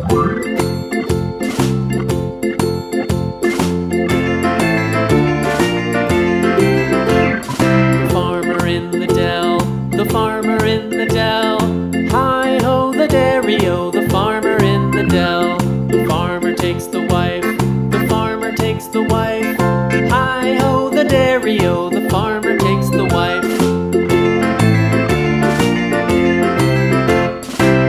Farmer in the dell, the farmer in the dell. Hi-ho, the dairy-o, the farmer in the dell. The farmer takes the wife, the farmer takes the wife. Hi-ho, the dairy-o, the farmer takes the wife.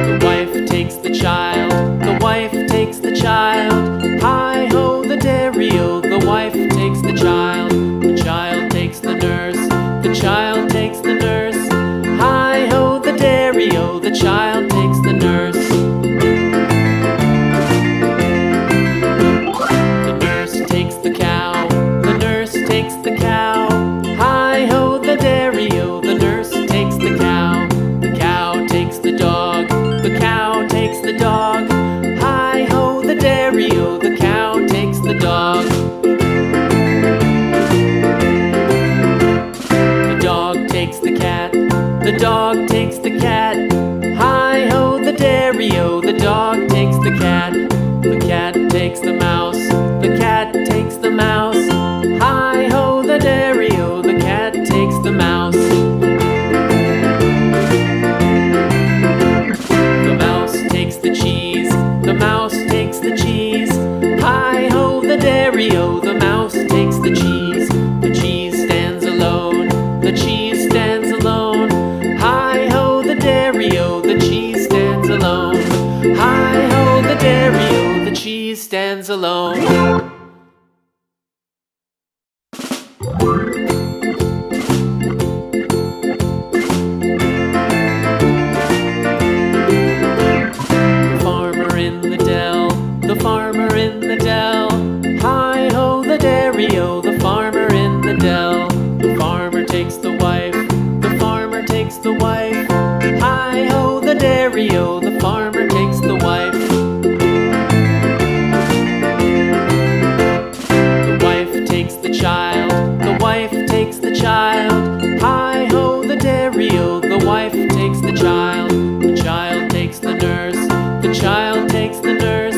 The wife takes the child, the wife takes the child. Hi-ho, the dairy-o, the wife takes the child. The child takes the nurse, the child takes the nurse. Hi-ho, the dairy-o, the child takes the nurse. The nurse takes the cow, the nurse takes the cow. Hi-ho, the dairy-o, the nurse takes the cow. The cow takes the dog, the cow takes the dog. Hi-ho, the dairy-o, the cow takes the dog. The dog takes the cat, the dog takes the cat. Hi-ho, the dairy-o, the dog takes the cat. The cat takes the mouse, the cat takes the mouse. Hi-ho, the dairy-o, the cat takes the mouse. The mouse takes the cheese, the mouse takes the cheese. Hi-ho, the dairy-o, the mouse takes the cheese. The cheese stands alone, the cheese stands alone. Hi-ho, the dairy-o, the cheese stands alone. Hi-ho, the dairy-o, the cheese stands alone. The farmer in the dell, the farmer in the dell. Hi-ho, the dairy-o, the farmer in the dell. The farmer takes the wife, the farmer takes the wife. Hi-ho, the dairy-o, the farmer takes the wife. The wife takes the child, the wife takes the child. Hi-ho, the dairy-o, the wife takes the child. The child takes the nurse, the child takes the nurse.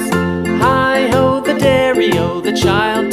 Hi-ho, the dairy-o, the child